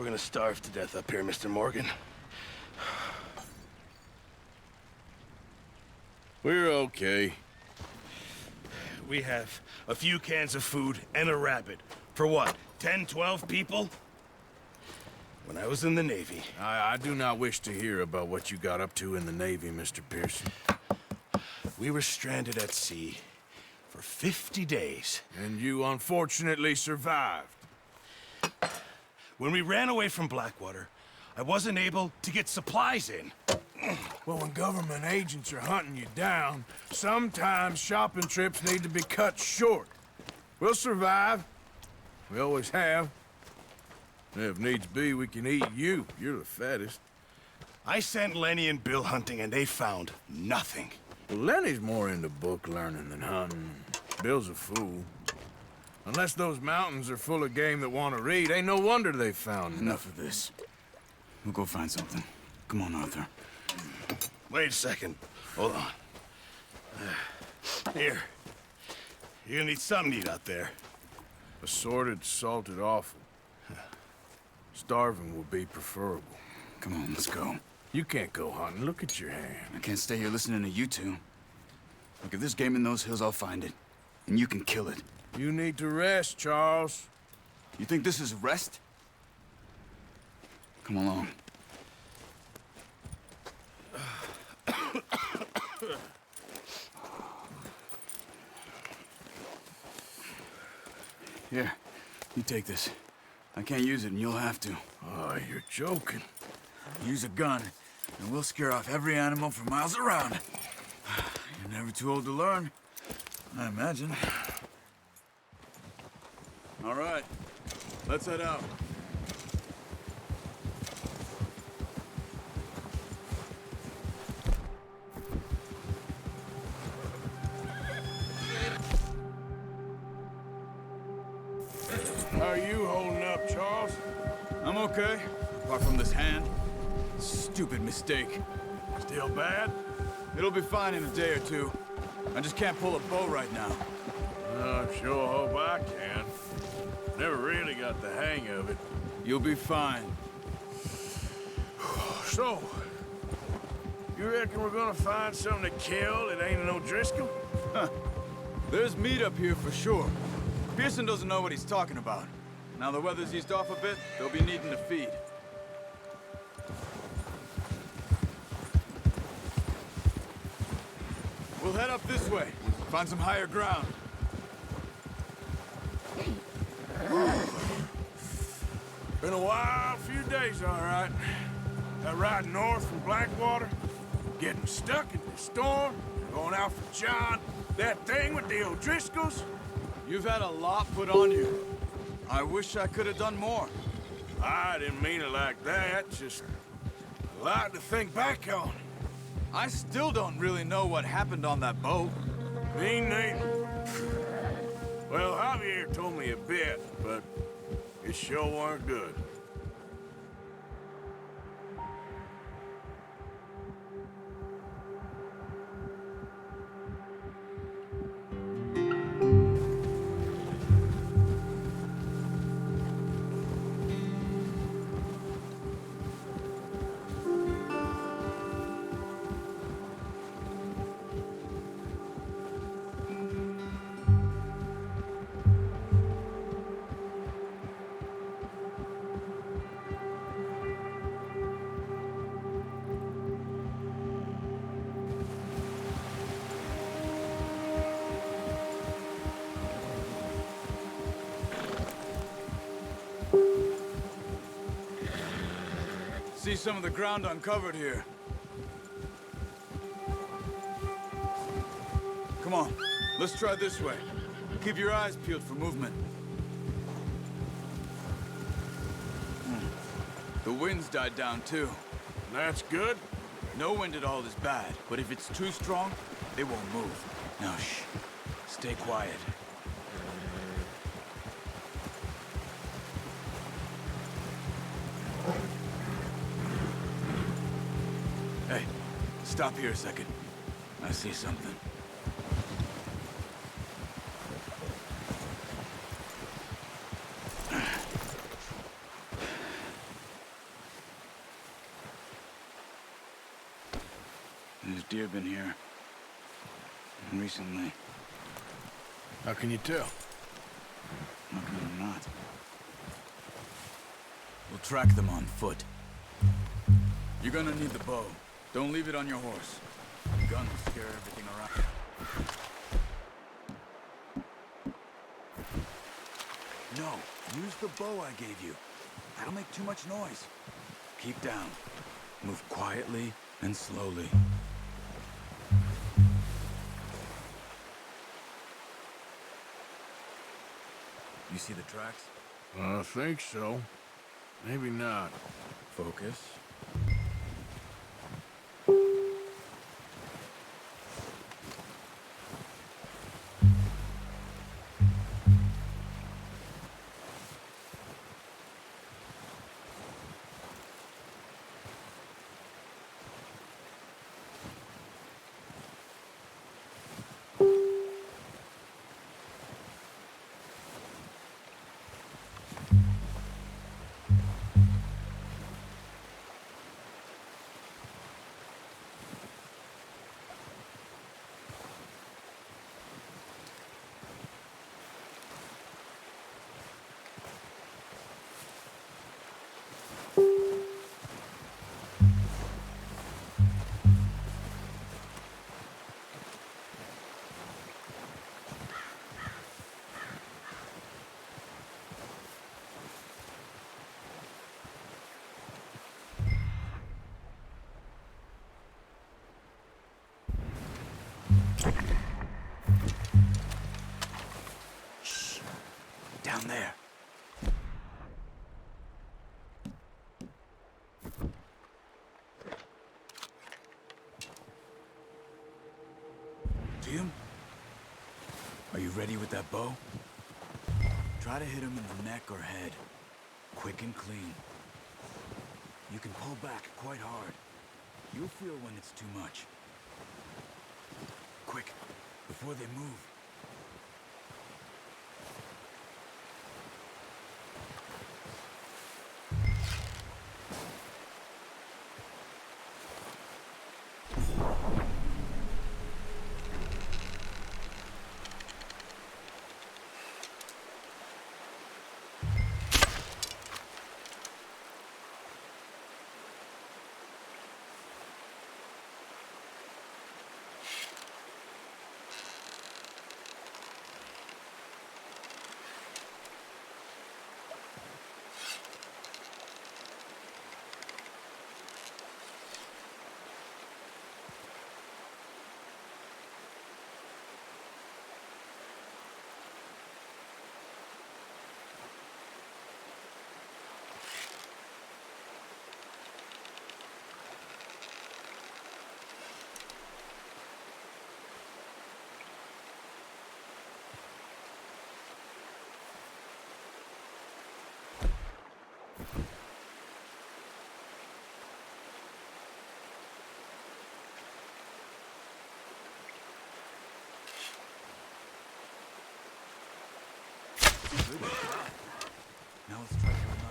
We're gonna starve to death up here, Mr. Morgan. We're okay. We have a few cans of food and a rabbit. For what, 10, 12 people? When I was in the Navy... I do not wish to hear about what you got up to in the Navy, Mr. Pearson. We were stranded at sea for 50 days. And you unfortunately survived. When we ran away from Blackwater, I wasn't able to get supplies in. Well, when government agents are hunting you down, sometimes shopping trips need to be cut short. We'll survive. We always have. If needs be, we can eat you. You're the fattest. I sent Lenny and Bill hunting, and they found nothing. Well, Lenny's more into book learning than hunting. Bill's a fool. Unless those mountains are full of game that want to read, ain't no wonder they found Enough of this. We'll go find something. Come on, Arthur. Wait a second. Hold on. Here. You're gonna need something to eat out there. Assorted, salted offal. Starving will be preferable. Come on, let's go. You can't go hunting. Look at your hand. I can't stay here listening to you two. Look, if there's game in those hills, I'll find it. And you can kill it. You need to rest, Charles. You think this is rest? Come along. Here, you take this. I can't use it, and you'll have to. Oh, you're joking. Use a gun, and we'll scare off every animal for miles around. You're never too old to learn, I imagine. All right, let's head out. How are you holding up, Charles? I'm okay, apart from this hand. Stupid mistake. Still bad? It'll be fine in a day or two. I just can't pull a bow right now. I sure hope I can. Never really got the hang of it. You'll be fine. So, you reckon we're gonna find something to kill that ain't no Driscoll? There's meat up here for sure. Pearson doesn't know what he's talking about. Now the weather's eased off a bit, they'll be needing to feed. We'll head up this way, find some higher ground. Been a wild few days, all right. That ride north from Blackwater, getting stuck in the storm, going out for John, that thing with the O'Driscolls. You've had a lot put on you. I wish I could have done more. I didn't mean it like that, just a lot to think back on. I still don't really know what happened on that boat. Me neither. Well, Javier told me a bit, but it sure weren't good. See some of the ground uncovered here. Come on, let's try this way. Keep your eyes peeled for movement. The wind's died down too. That's good. No wind at all is bad, but if it's too strong, they won't move. Now shh, stay quiet. Hey, stop here a second. I see something. There's deer been here. Recently. How can you tell? How can you not? We'll track them on foot. You're gonna need the bow. Don't leave it on your horse. The gun will scare everything around. No, use the bow I gave you. That'll make too much noise. Keep down. Move quietly and slowly. You see the tracks? I think so. Maybe not. Focus. Shh. Down there. See him? Are you ready with that bow? Try to hit him in the neck or head. Quick and clean. You can pull back quite hard. You'll feel when it's too much. Quick, before they move. Good shot. Now let's try for another.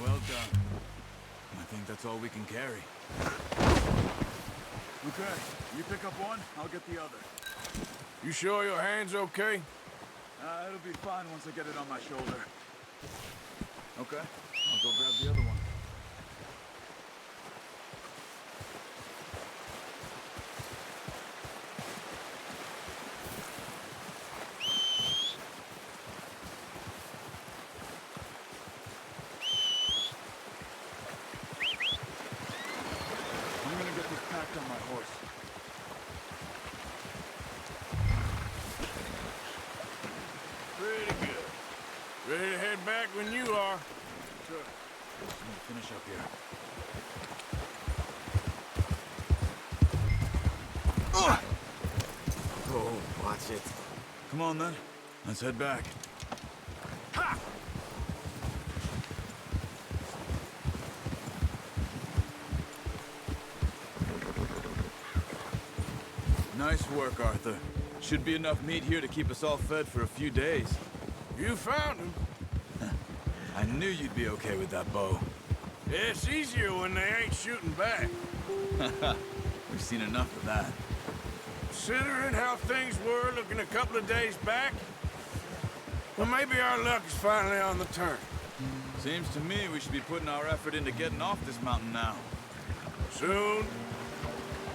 Well done. I think that's all we can carry. Okay, you pick up one, I'll get the other. You sure your hand's okay? It'll be fine once I get it on my shoulder. Okay, I'll go grab the other one. back on my horse. Pretty good. Ready to head back when you are. Sure. Just need to finish up here. Oh, watch it. Come on then. Let's head back. Ha! Nice work, Arthur. Should be enough meat here to keep us all fed for a few days. You found him. I knew you'd be okay with that bow. It's easier when they ain't shooting back. We've seen enough of that. Considering how things were looking a couple of days back, well, maybe our luck is finally on the turn. Seems to me we should be putting our effort into getting off this mountain now. Soon.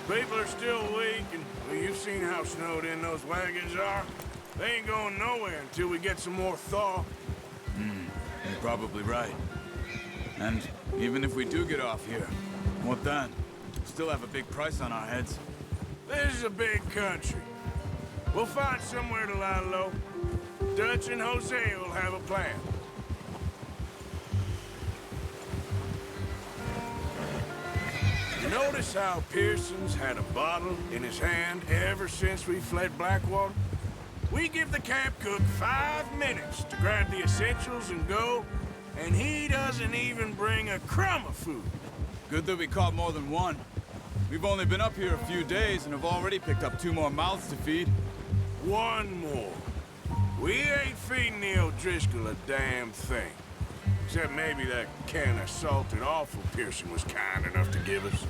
People are still weak, and well, you've seen how snowed in those wagons are. They ain't going nowhere until we get some more thaw. You're probably right. And even if we do get off here, what then? Still have a big price on our heads. This is a big country. We'll find somewhere to lie low. Dutch and Jose will have a plan. You notice how Pearson's had a bottle in his hand ever since we fled Blackwater? We give the camp cook 5 minutes to grab the essentials and go, and he doesn't even bring a crumb of food. Good that we caught more than one. We've only been up here a few days and have already picked up 2 more mouths to feed. One more. We ain't feeding the O'Driscoll a damn thing. Except maybe that can of salted offal Pearson was kind enough to give us.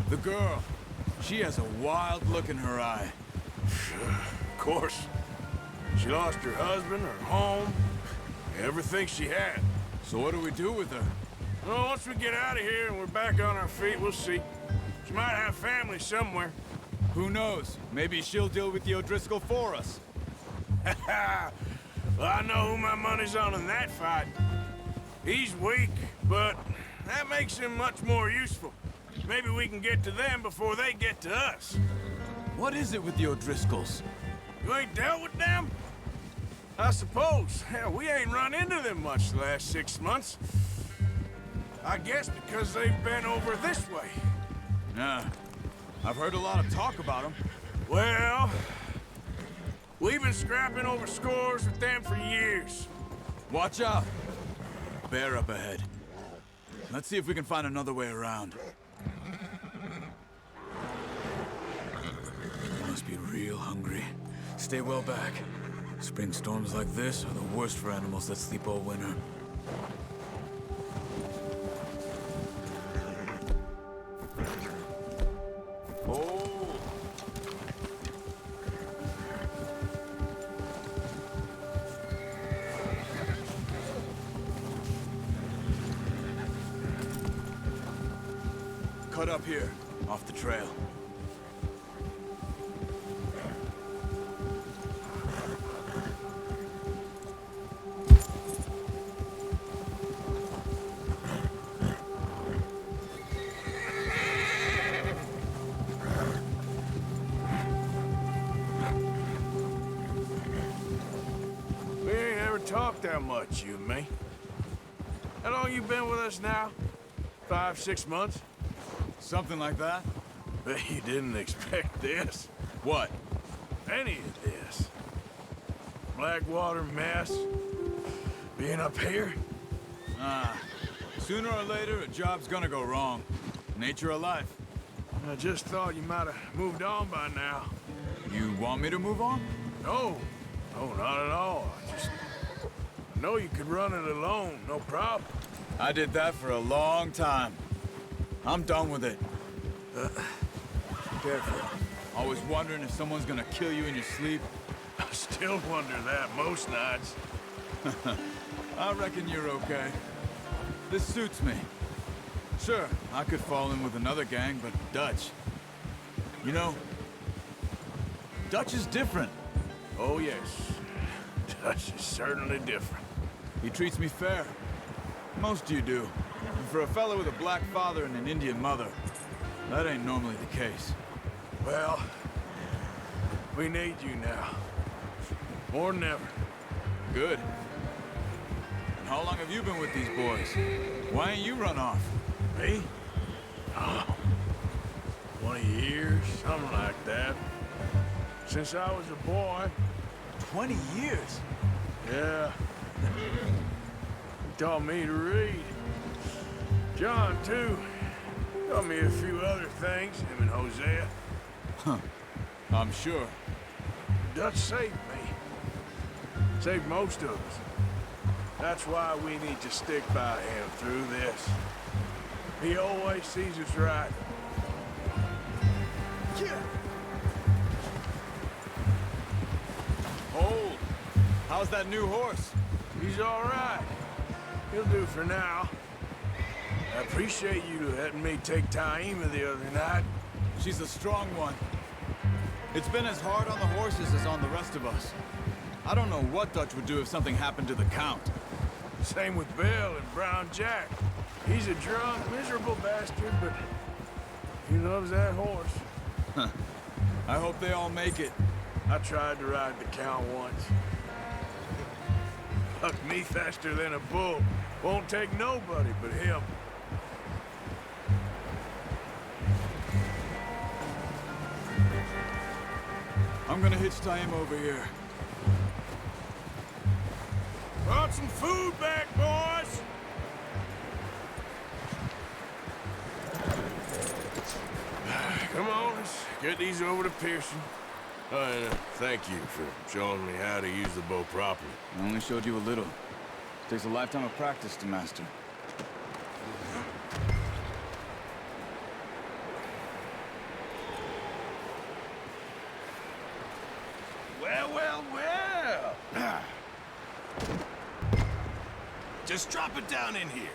The girl, she has a wild look in her eye. Of course. She lost her husband, her home, everything she had. So what do we do with her? Well, once we get out of here and we're back on our feet, we'll see. She might have family somewhere. Who knows? Maybe she'll deal with the O'Driscoll for us. Well, I know who my money's on in that fight. He's weak, but that makes him much more useful. Maybe we can get to them before they get to us. What is it with the O'Driscolls? You ain't dealt with them? I suppose. Hell, we ain't run into them much the last 6 months. I guess because they've been over this way. Yeah, I've heard a lot of talk about them. Well, we've been scrapping over scores with them for years. Watch out. Bear up ahead. Let's see if we can find another way around. You must be real hungry. Stay well back. Spring storms like this are the worst for animals that sleep all winter. Oh! Cut up here, off the trail. We ain't ever talked that much, you and me. How long you been with us now? 5, 6 months? Something like that? Bet you didn't expect this. What? Any of this. Blackwater mess. Being up here. Sooner or later, a job's gonna go wrong. Nature of life. I just thought you might have moved on by now. You want me to move on? No. No, not at all. I know you could run it alone, no problem. I did that for a long time. I'm done with it. Careful. Always wondering if someone's gonna kill you in your sleep. I still wonder that most nights. I reckon you're okay. This suits me. Sure, I could fall in with another gang, but Dutch... You know, Dutch is different. Oh, yes. Dutch is certainly different. He treats me fair. Most you do. And for a fellow with a black father and an Indian mother, That ain't normally the case. Well, we need you now. More than ever. Good. And how long have you been with these boys? Why ain't you run off? Me? Oh, 20 years, something like that. Since I was a boy. 20 years? Yeah. He taught me to read. John, too. Taught me a few other things, him and Hosea. Huh. I'm sure. Dutch saved me. Saved most of us. That's why we need to stick by him through this. He always sees us right. Hold. How's that new horse? He's all right. He'll do for now. I appreciate you letting me take Taima the other night. She's a strong one. It's been as hard on the horses as on the rest of us. I don't know what Dutch would do if something happened to the Count. Same with Bill and Brown Jack. He's a drunk, miserable bastard, but he loves that horse. I hope they all make it. I tried to ride the Count once. Bucked me faster than a bull. Won't take nobody but him. I'm gonna hitch Taima over here. Brought some food back, boys! Come on, let's get these over to Pearson. And thank you for showing me how to use the bow properly. I only showed you a little. Takes a lifetime of practice to master. Well, well, well. Just drop it down in here.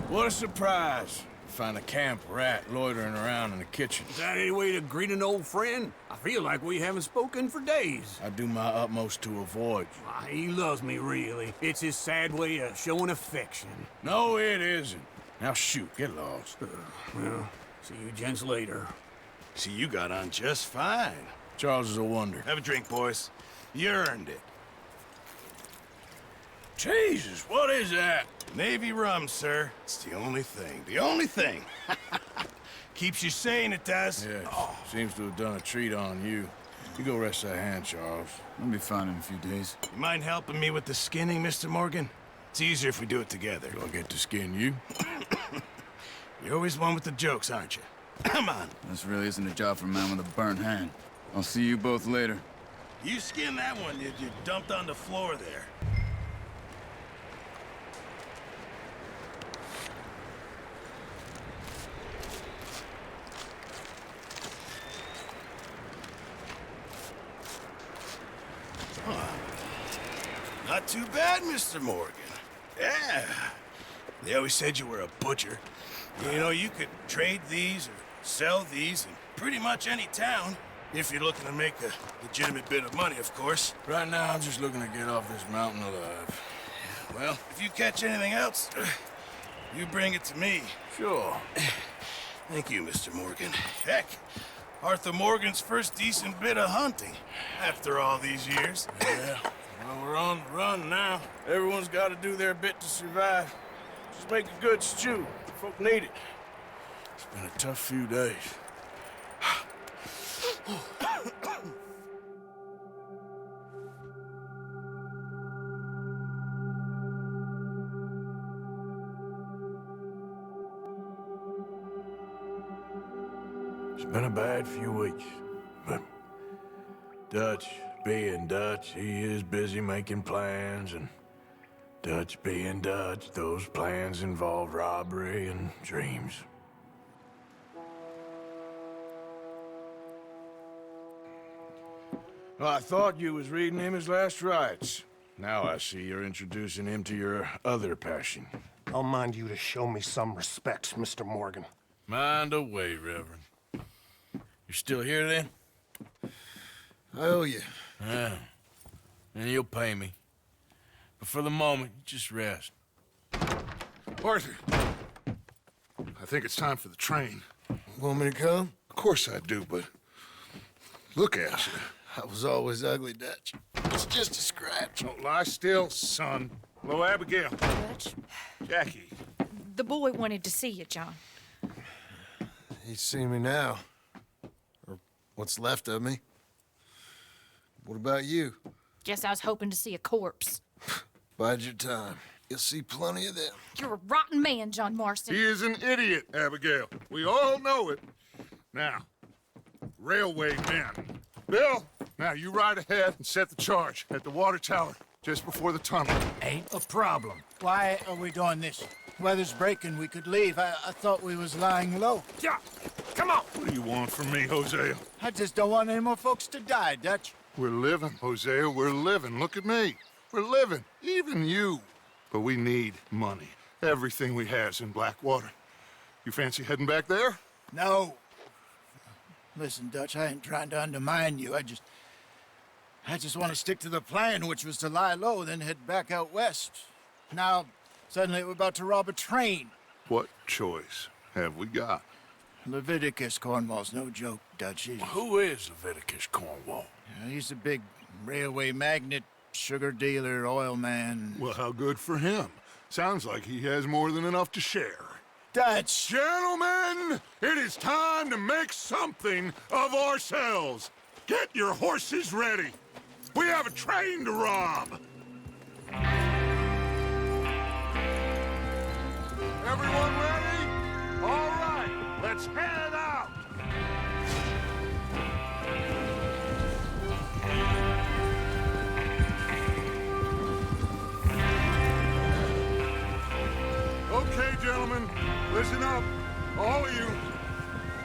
What a surprise. Find a camp rat loitering around in the kitchen. Is that any way to greet an old friend? I feel like we haven't spoken for days. I do my utmost to avoid you. Ah, he loves me, really. It's his sad way of showing affection. No, it isn't. Now shoot, get lost. Well, see you gents later. See, you got on just fine. Charles is a wonder. Have a drink, boys. You earned it. Jesus, what is that? Navy rum, sir. It's the only thing. The only thing. Keeps you sane, it does. Yeah, seems to have done a treat on you. You go rest that hand, Charles. I'll be fine in a few days. You mind helping me with the skinning, Mr. Morgan? It's easier if we do it together. Do I get to skin you? You're always one with the jokes, aren't you? Come on. This really isn't a job for a man with a burnt hand. I'll see you both later. You skinned that one you dumped on the floor there. Not too bad, Mr. Morgan. Yeah. They always said you were a butcher. You know, you could trade these or sell these in pretty much any town. If you're looking to make a legitimate bit of money, of course. Right now, I'm just looking to get off this mountain alive. Well, if you catch anything else, you bring it to me. Sure. Thank you, Mr. Morgan. Heck, Arthur Morgan's first decent bit of hunting after all these years. Yeah. Well, we're on the run now. Everyone's got to do their bit to survive. Just make a good stew. Folk need it. It's been a tough few days. It's been a bad few weeks, but Dutch being Dutch, he is busy making plans, and Dutch being Dutch, those plans involve robbery and dreams. Well, I thought you was reading him his last rites. Now I see you're introducing him to your other passion. I'll mind you to show me some respect, Mr. Morgan. Mind away, Reverend. You're still here, then? I owe you. Yeah. and you'll pay me. But for the moment, just rest. Arthur, I think it's time for the train. Want me to come? Of course I do, but look at you. I was always ugly, Dutch. It's just a scratch. Don't lie still, son. Hello, Abigail. Dutch, Jackie. the boy wanted to see you, John. He's seen me now. Or what's left of me. What about you? Guess I was hoping to see a corpse. Bide your time. You'll see plenty of them. You're a rotten man, John Marston. He is an idiot, Abigail. We all know it. Now, railway men. Bill, now you ride ahead and set the charge at the water tower just before the tunnel. Ain't a problem. Why are we doing this? Weather's breaking. We could leave. I thought we was lying low. Yeah, come on. What do you want from me, Hosea? I just don't want any more folks to die, Dutch. We're living, Hosea. We're living. Look at me. We're living. Even you. But we need money. Everything we has in Blackwater. You fancy heading back there? No. Listen, Dutch, I ain't trying to undermine you. I just want to stick to the plan, which was to lie low, then head back out west. Now, suddenly we're about to rob a train. What choice have we got? Leviticus, Cornwall's no joke, Dutch. Who is Leviticus Cornwall? He's a big railway magnate, sugar dealer, oil man. Well, how good for him. Sounds like he has more than enough to share. Dutch! Gentlemen, it is time to make something of ourselves. Get your horses ready. We have a train to rob. Everyone ready? All right, let's head out. Okay, gentlemen, listen up, all of you.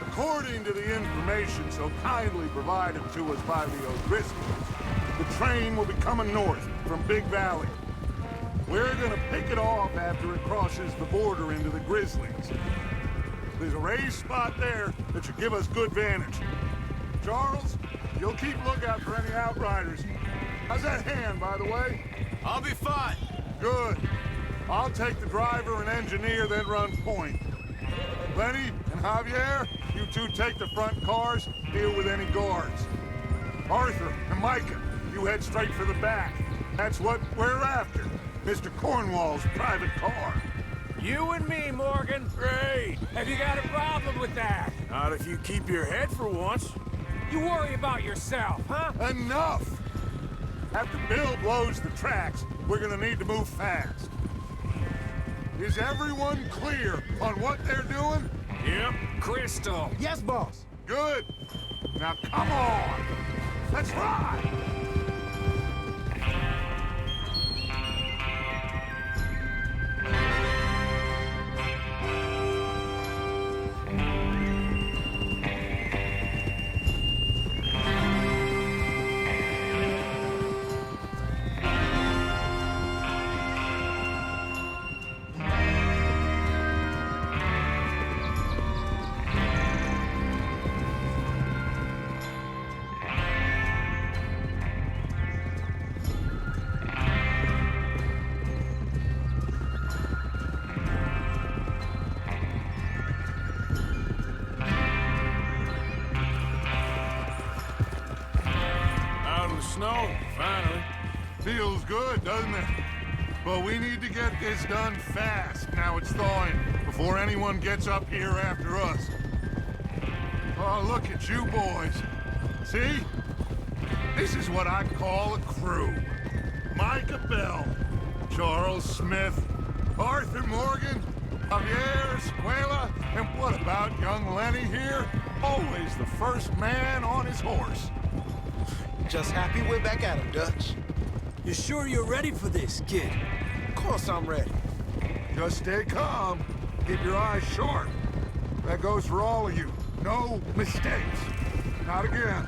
According to the information so kindly provided to us by the O'Driscolls, the train will be coming north from Big Valley. We're gonna pick it off after it crosses the border into the Grizzlies. There's a raised spot there that should give us good vantage. Charles, you'll keep lookout for any outriders. How's that hand, by the way? I'll be fine. Good. I'll take the driver and engineer, then run point. Lenny and Javier, you two take the front cars, deal with any guards. Arthur and Micah, you head straight for the back. That's what we're after. Mr. Cornwall's private car. You and me, Morgan. Great. Have you got a problem with that? Not if you keep your head for once. You worry about yourself, huh? Enough! After Bill blows the tracks, we're gonna need to move fast. Is everyone clear on what they're doing? Yep. Crystal. Yes, boss. Good. Now come on. Let's ride. Snow, finally. Feels good, doesn't it? But we need to get this done fast. Now it's thawing, before anyone gets up here after us. Oh, look at you boys. See? This is what I call a crew. Micah Bell, Charles Smith, Arthur Morgan, Javier Escuela, and what about young Lenny here? Always the first man on his horse. Just happy we're back at him, Dutch. You sure you're ready for this, kid? Of course I'm ready. Just stay calm. Keep your eyes sharp. That goes for all of you. No mistakes. Not again.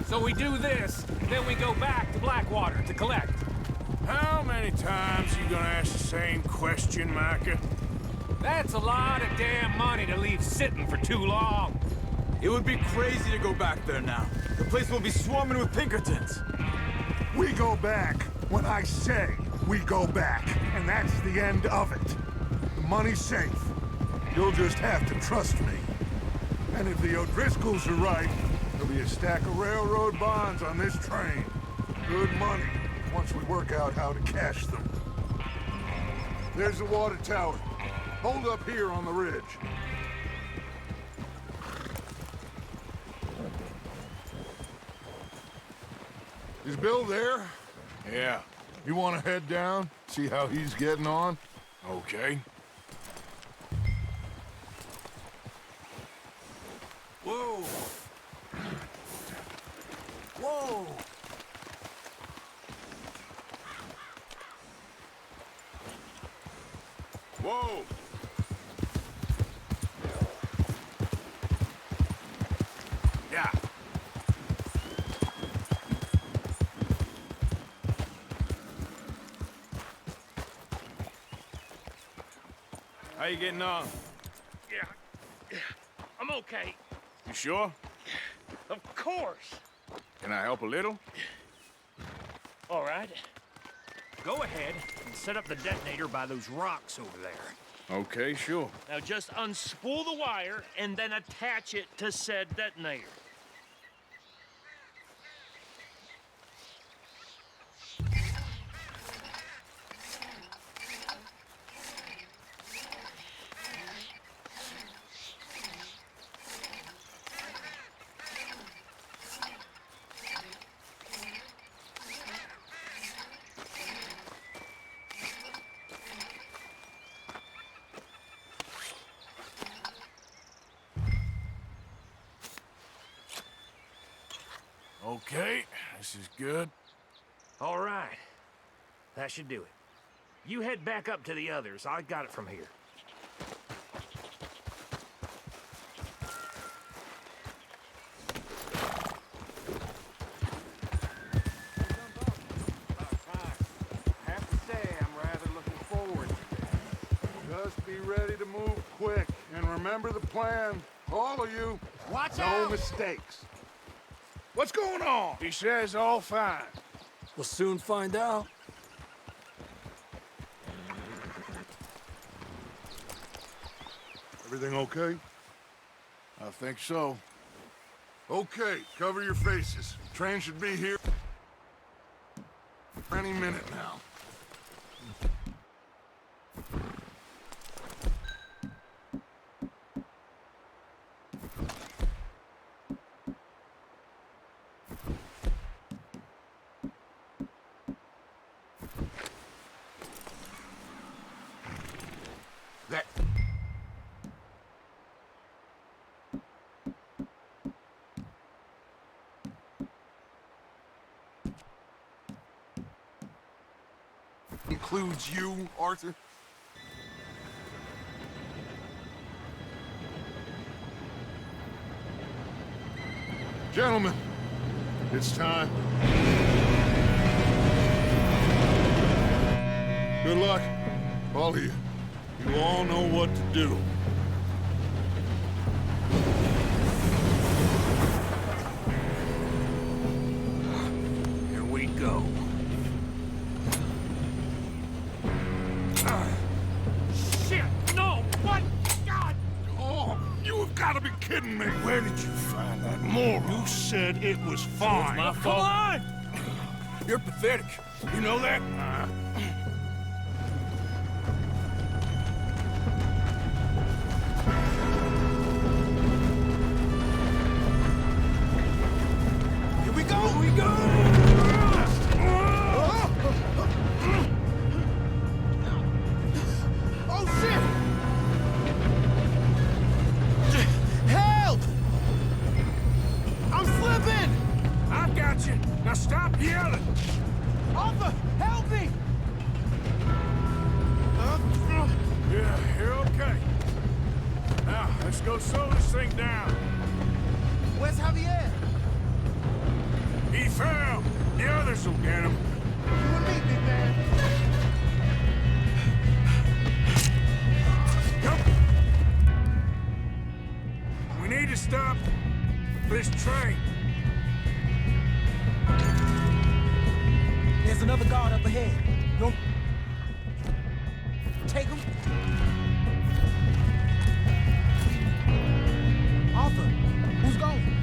So we do this, then we go back to Blackwater to collect. How many times you gonna ask the same question, Micah? That's a lot of damn money to leave sitting for too long. It would be crazy to go back there now. The place will be swarming with Pinkertons. We go back when I say we go back, and that's the end of it. The money's safe. You'll just have to trust me. And if the O'Driscolls are right, there'll be a stack of railroad bonds on this train. Good money, once we work out how to cash them. There's the water tower. Hold up here on the ridge. Is Bill there? Yeah, You want to head down, see how he's getting on? okay. Whoa! Whoa! Whoa! Yeah. How you getting on? Yeah, I'm okay. You sure? Of course. Can I help a little? All right. Go ahead and set up the detonator by those rocks over there. Okay, sure. Now just unspool the wire and then attach it to said detonator. Okay, this is good. All right. That should do it. You head back up to the others. I got it from here. Have to say, I'm rather looking forward to this. Just be ready to move quick, and remember the plan. All of you. Watch No out! mistakes. What's going on? He says all fine. We'll soon find out. Everything okay? I think so. Okay, cover your faces. Train should be here any minute now. That... includes you, Arthur? Gentlemen, it's time. Good luck, all of you. You all know what to do. Here we go. Shit! No! What? God! Oh, you have got to be kidding me. Where did you find that moron? You said it was fine. My Come fault. on! You're pathetic. You know that? Here we go! Here we go! Oh, shit! Help! I'm slipping! I got you. Now stop yelling. Arthur, help me! Yeah, you're okay. Now, let's go slow this thing down. Where's Javier? He fell. The others will get him. You and me, big man. Come. We need to stop this train. There's another guard up ahead. You take him. Arthur, who's going?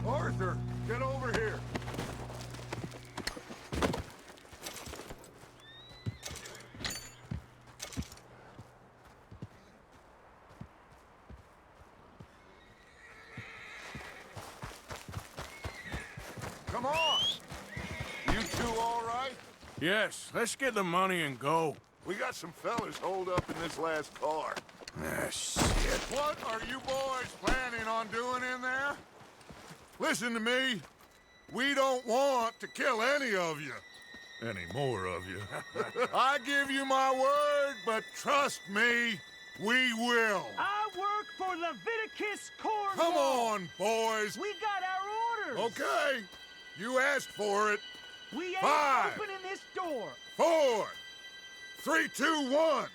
Arthur, get over here. Come on. You two all right? Yes, let's get the money and go. We got some fellas holed up in this last car. Ah, shit. What are you boys planning on doing in there? Listen to me. We don't want to kill any of you. Any more of you. I give you my word, but trust me, we will. I work for Leviticus, Cornwall. Come on, boys. We got our orders. Okay. You asked for it. We ain't 5, opening this door. 4, 3, 2, 1.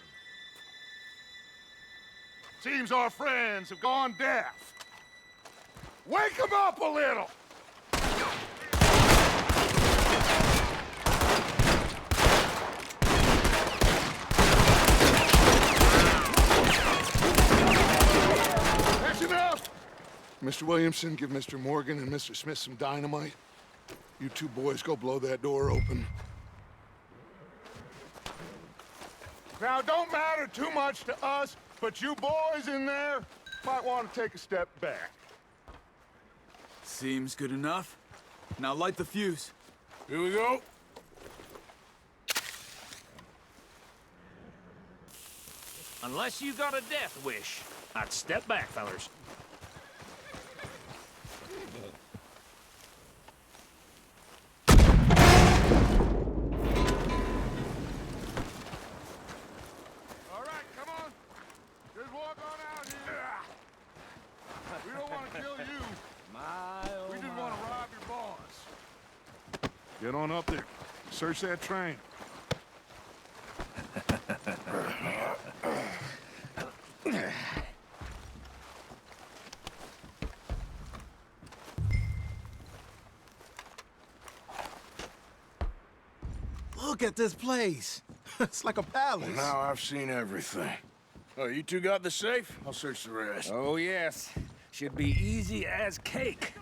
Seems our friends have gone deaf. Wake them up a little! That's enough! Mr. Williamson, give Mr. Morgan and Mr. Smith some dynamite. You two boys go blow that door open. Now, don't matter too much to us, but you boys in there might want to take a step back. Seems good enough. Now light the fuse. Here we go. Unless you got a death wish, I'd step back, fellers. All right, come on. Just walk on out here. We don't want to kill you. We just want to rob your boss. Get on up there. Search that train. Look at this place. It's like a palace. Well, now I've seen everything. Oh, you two got the safe? I'll search the rest. Oh, yes. Should be easy as cake.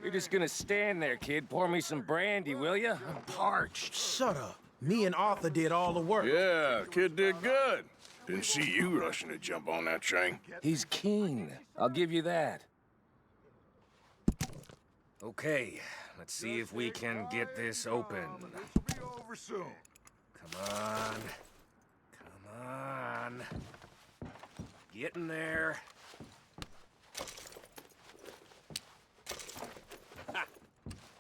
You're just gonna stand there, kid. Pour me some brandy, will you? I'm parched. Shut up. Me and Arthur did all the work. Yeah, kid did good. Didn't see you rushing to jump on that train. He's keen. I'll give you that. Okay, let's see if we can get this open. This will be over soon. Come on. Come on. Get in there. Ha.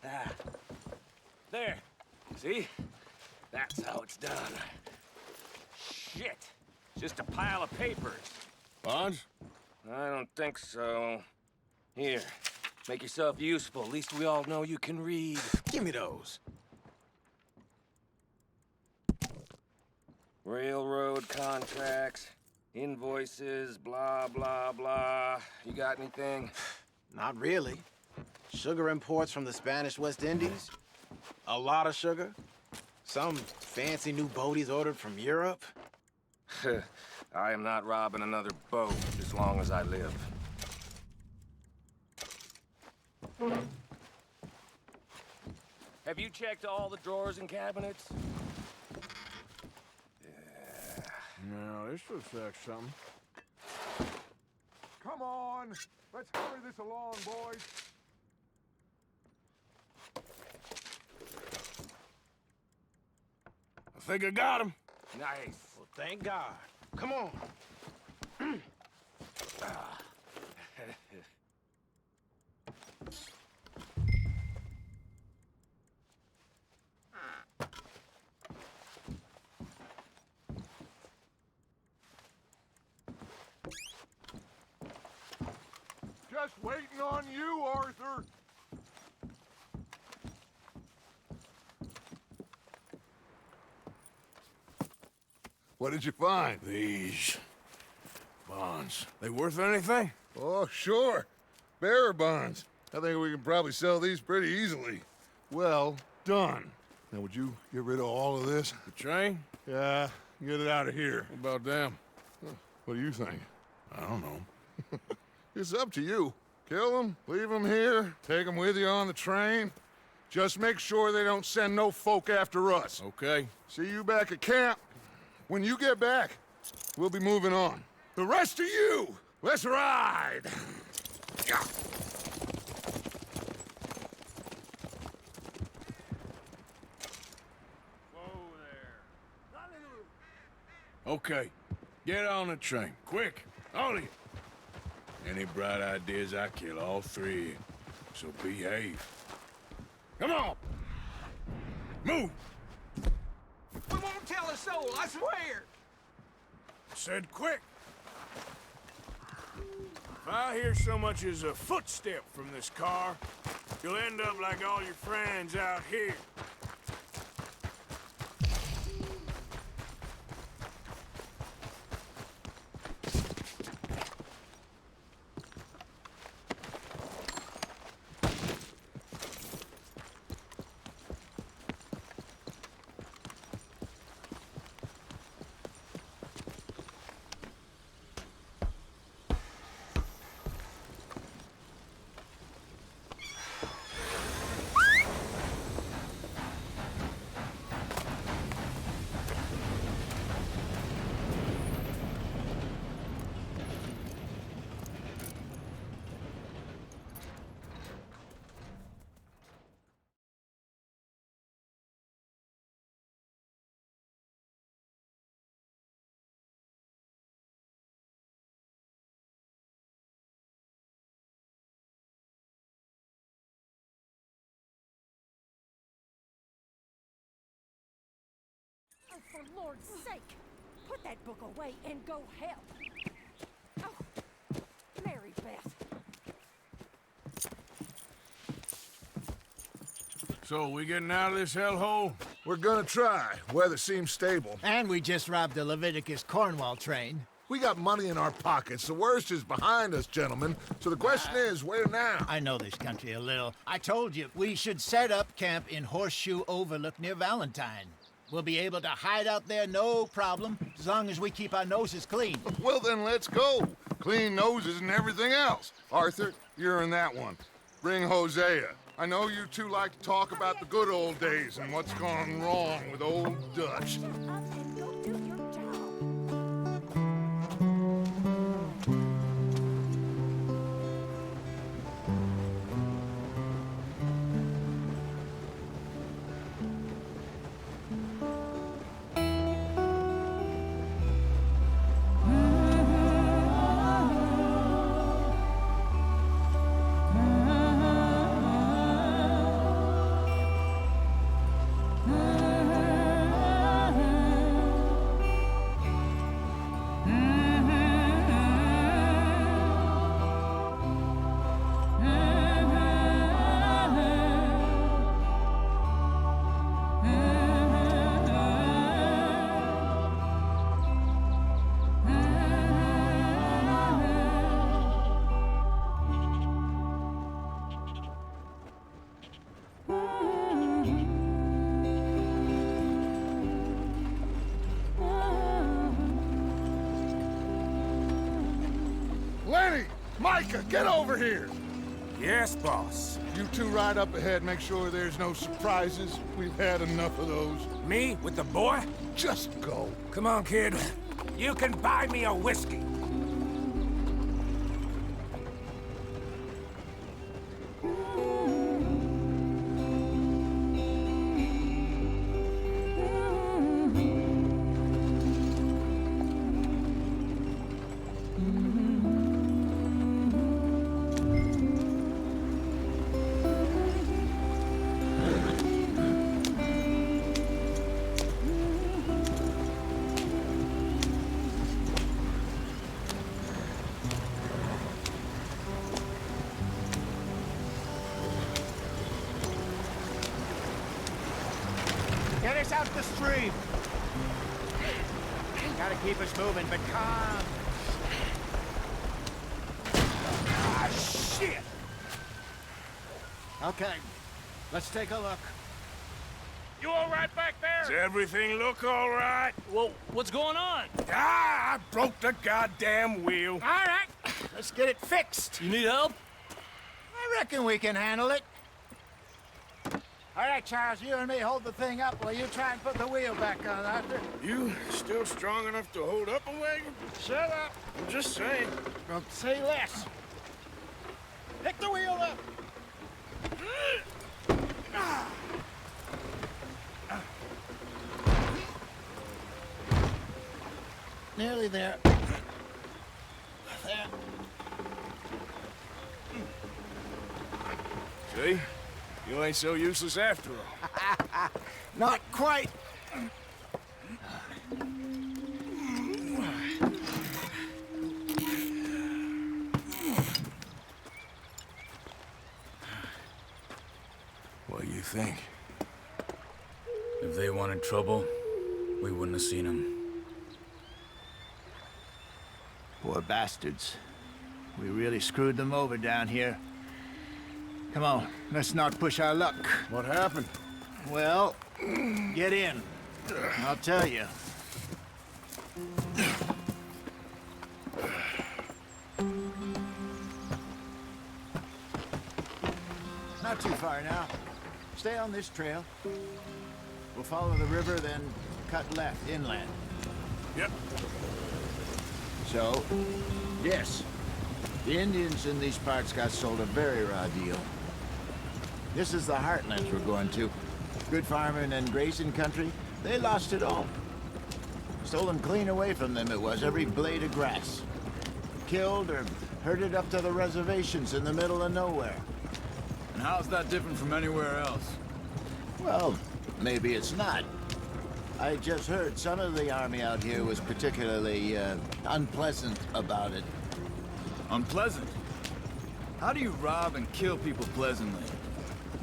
Ah. There. See? That's how it's done. Shit. Just a pile of papers. Bonds? I don't think so. Here. Make yourself useful. At least we all know you can read. Give me those. Railroad contracts, invoices, blah, blah, blah. You got anything? Not really. Sugar imports from the Spanish West Indies. A lot of sugar. Some fancy new boat he's ordered from Europe. I am not robbing another boat as long as I live. Have you checked all the drawers and cabinets? No, this looks like something. Come on. Let's hurry this along, boys. I think I got him. Nice. Well, thank God. Come on. Just waiting on you, Arthur. What did you find? These bonds. They worth anything? Oh, sure. Bearer bonds. I think we can probably sell these pretty easily. Well done. Now, would you get rid of all of this? The train? Yeah, get it out of here. What about them? What do you think? I don't know. It's up to you. Kill them, leave them here, take them with you on the train. Just make sure they don't send no folk after us. Okay. See you back at camp. When you get back, we'll be moving on. The rest of you, let's ride! Yeah. Okay. Get on the train. Quick. All of you. Any bright ideas, I kill all three of you. So behave. Come on! Move! We won't tell a soul, I swear! Said quick. If I hear so much as a footstep from this car, you'll end up like all your friends out here. for Lord's sake! Put that book away and go help! Oh, Mary Beth. So, we getting out of this hellhole? We're gonna try. Weather seems stable. And we just robbed the Leviticus Cornwall train. We got money in our pockets. The worst is behind us, gentlemen. So the question is, where now? I know this country a little. I told you, we should set up camp in Horseshoe Overlook near Valentine. We'll be able to hide out there, no problem, as long as we keep our noses clean. Well, then let's go. Clean noses and everything else. Arthur, you're in that one. Bring Hosea. I know you two like to talk about the good old days and what's gone wrong with old Dutch. Lenny! Micah, get over here! Yes, boss. You two ride up ahead, make sure there's no surprises. We've had enough of those. Me? With the boy? Just go. Come on, kid. You can buy me a whiskey. Get us out the stream. Gotta keep us moving, but calm. Ah, shit! Okay, let's take a look. You all right back there? Does everything look all right? Well, what's going on? Ah, I broke the goddamn wheel. All right, let's get it fixed. You need help? I reckon we can handle it. All right, Charles, you and me hold the thing up while you try and put the wheel back on, Arthur. You still strong enough to hold up a wagon? Shut up. I'm just saying. Well, say less. Pick the wheel up. Nearly there. There. See? You ain't so useless after all. Not quite. What do you think? If they wanted trouble, we wouldn't have seen them. Poor bastards. We really screwed them over down here. Come on, let's not push our luck. What happened? Well, get in. I'll tell you. Not too far now. Stay on this trail. We'll follow the river, then cut left inland. Yep. So, yes, the Indians in these parts got sold a very raw deal. This is the heartlands we're going to. Good farming and grazing country, they lost it all. Stolen clean away from them it was, every blade of grass. Killed or herded up to the reservations in the middle of nowhere. And how's that different from anywhere else? Well, maybe it's not. I just heard some of the army out here was particularly unpleasant about it. Unpleasant? How do you rob and kill people pleasantly?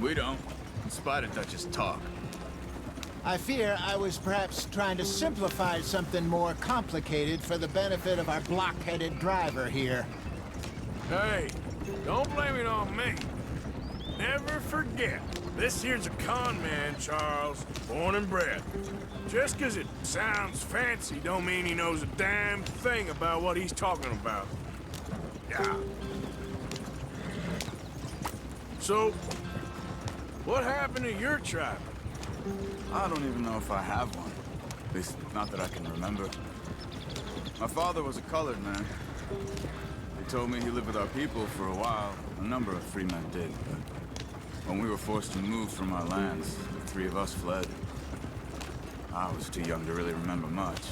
We don't, in spite of Dutch's talk. I fear I was perhaps trying to simplify something more complicated for the benefit of our block-headed driver here. Hey, don't blame it on me. Never forget, this here's a con man, Charles, born and bred. Just 'cause it sounds fancy don't mean he knows a damn thing about what he's talking about. Yeah. So, what happened to your tribe? I don't even know if I have one. At least, not that I can remember. My father was a colored man. He told me he lived with our people for a while. A number of free men did, but when we were forced to move from our lands, the three of us fled. I was too young to really remember much.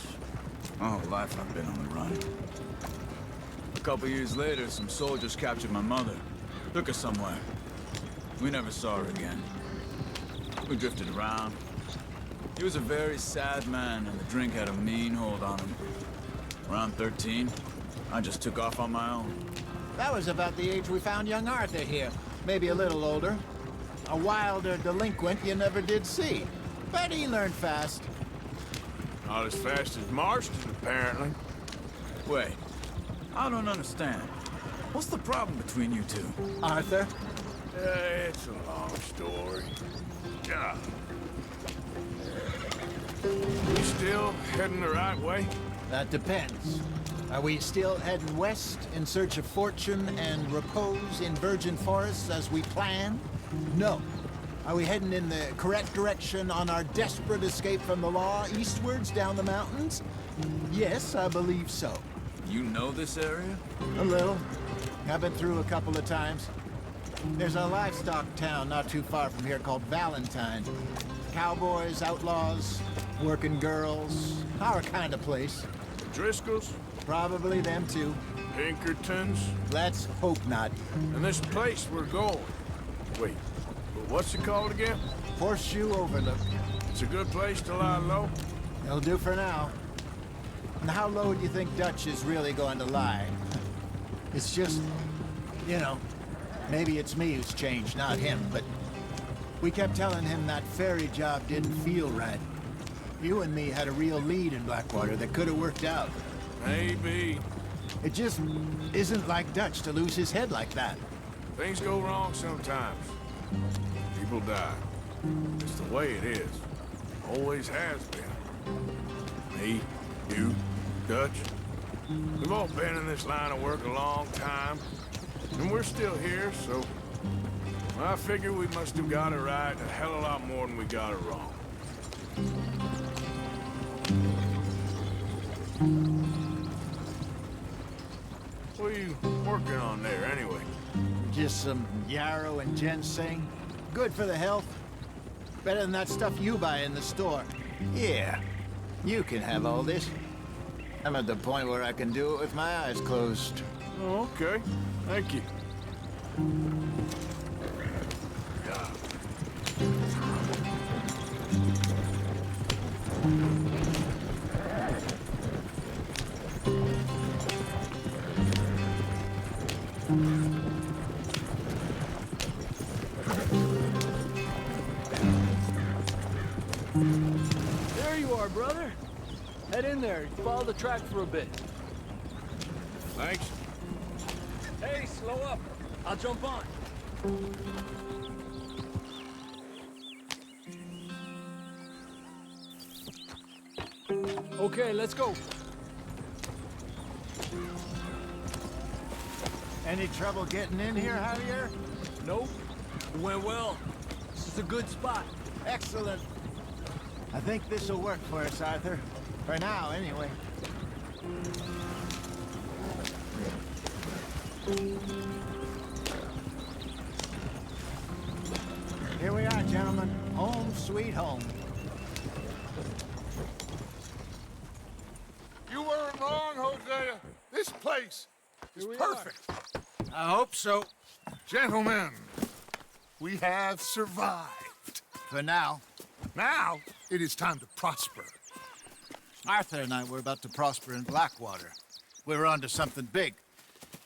My whole life I've been on the run. A couple years later, some soldiers captured my mother. Took her somewhere. We never saw her again. We drifted around. He was a very sad man, and the drink had a mean hold on him. Around 13, I just took off on my own. That was about the age we found young Arthur here. Maybe a little older. A wilder delinquent you never did see. But he learned fast. Not as fast as Marston, apparently. Wait, I don't understand. What's the problem between you two? Arthur? It's a long story. Yeah. We still heading the right way? That depends. Are we still heading west in search of fortune and repose in virgin forests as we planned? No. Are we heading in the correct direction on our desperate escape from the law eastwards down the mountains? Yes, I believe so. You know this area? A little. I've been through a couple of times. There's a livestock town not too far from here called Valentine. Cowboys, outlaws, working girls, our kind of place. Driscolls? Probably them too. Pinkertons? Let's hope not. And this place we're going. Wait, what's it called again? Horseshoe Overlook. It's a good place to lie low? It'll do for now. And how low do you think Dutch is really going to lie? It's just, you know, maybe it's me who's changed, not him, but we kept telling him that ferry job didn't feel right. You and me had a real lead in Blackwater that could have worked out. Maybe. It just isn't like Dutch to lose his head like that. Things go wrong sometimes. People die. It's the way it is. Always has been. Me, you, Dutch. We've all been in this line of work a long time. And we're still here, so I figure we must have got it right a hell of a lot more than we got it wrong. What are you working on there, anyway? Just some yarrow and ginseng. Good for the health. Better than that stuff you buy in the store. Yeah, you can have all this. I'm at the point where I can do it with my eyes closed. Oh, okay. Thank you. There you are, brother. Head in there. Follow the track for a bit. Thanks. Hey, slow up. I'll jump on. Okay, let's go. Any trouble getting in here, Javier? Nope. It went well. This is a good spot. Excellent. I think this will work for us, Arthur. For now, anyway. Here we are, gentlemen. Home sweet home. You weren't wrong, Hosea. This place is perfect. I hope so. Gentlemen, we have survived. For now. Now, it is time to prosper. Arthur and I were about to prosper in Blackwater. We were onto something big.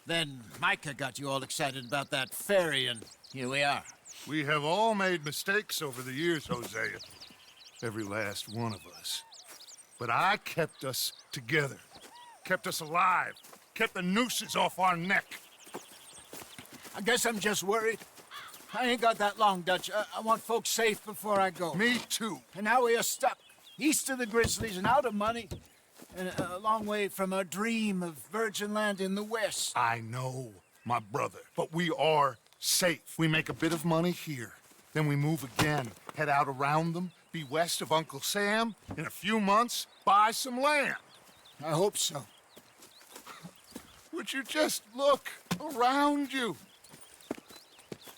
Then Micah got you all excited about that ferry, and here we are. We have all made mistakes over the years, Hosea. Every last one of us. But I kept us together. Kept us alive. Kept the nooses off our neck. I guess I'm just worried. I ain't got that long, Dutch. I want folks safe before I go. Me too. And now we are stuck, east of the Grizzlies and out of money, and a long way from our dream of virgin land in the west. I know, my brother, but we are safe. We make a bit of money here, then we move again, head out around them, be west of Uncle Sam, in a few months, buy some land. I hope so. Would you just look around you?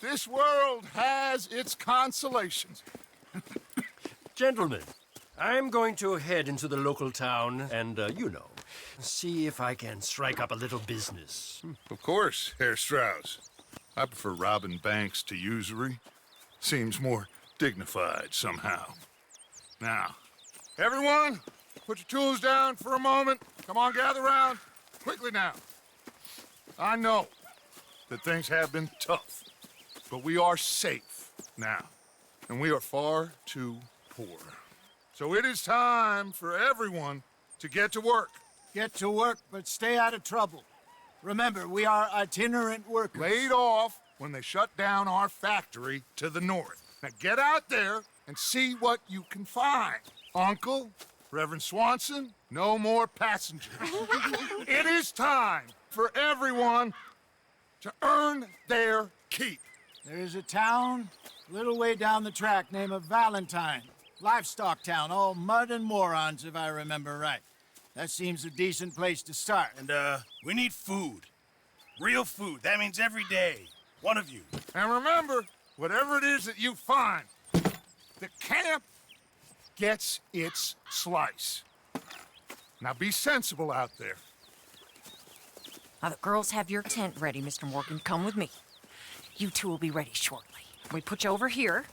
This world has its consolations. Gentlemen, I'm going to head into the local town and, see if I can strike up a little business. Of course, Herr Strauss. I prefer robbing banks to usury. Seems more dignified somehow. Now, everyone, put your tools down for a moment. Come on, gather round. Quickly now. I know that things have been tough, but we are safe now, and we are far too poor. So it is time for everyone to get to work. Get to work, but stay out of trouble. Remember, we are itinerant workers. Laid off when they shut down our factory to the north. Now get out there and see what you can find. Uncle, Reverend Swanson, no more passengers. It is time for everyone to earn their keep. There is a town a little way down the track named Valentine. Livestock town, all mud and morons, if I remember right. That seems a decent place to start. And, we need food. Real food. That means every day. One of you. And remember, whatever it is that you find, the camp gets its slice. Now be sensible out there. Now, the girls have your tent ready, Mr. Morgan. Come with me. You two will be ready shortly. We put you over here.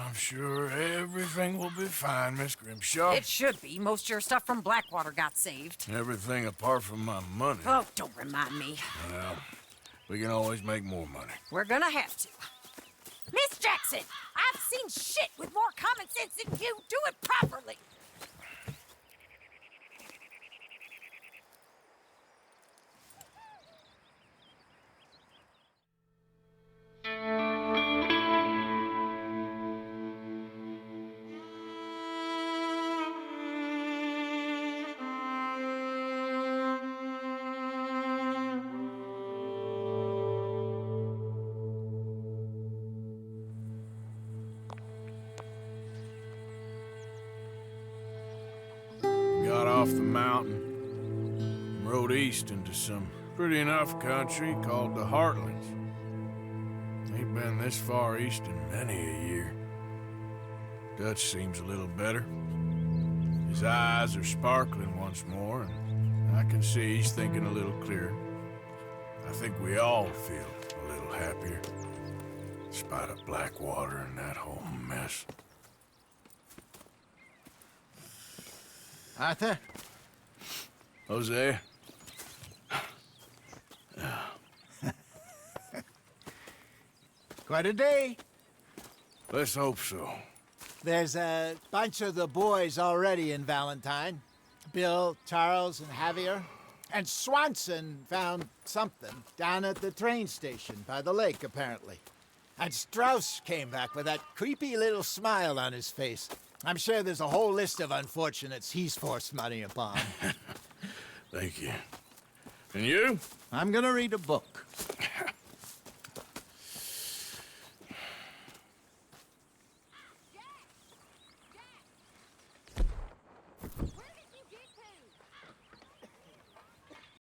I'm sure everything will be fine, Miss Grimshaw. It should be. Most of your stuff from Blackwater got saved. Everything apart from my money. Oh, don't remind me. Well, we can always make more money. We're gonna have to. Miss Jackson, I've seen shit with more common sense than you. Do it properly. Got off the mountain and rode east into some pretty enough country called the Heartlands. Ain't been this far east in many a year. Dutch seems a little better. His eyes are sparkling once more, and I can see he's thinking a little clearer. I think we all feel a little happier, in spite of Blackwater and that whole mess. Arthur? Hosea? Quite a day. Let's hope so. There's a bunch of the boys already in Valentine. Bill, Charles, and Javier. And Swanson found something down at the train station by the lake, apparently. And Strauss came back with that creepy little smile on his face. I'm sure there's a whole list of unfortunates he's forced money upon. Thank you. And you? I'm gonna read a book.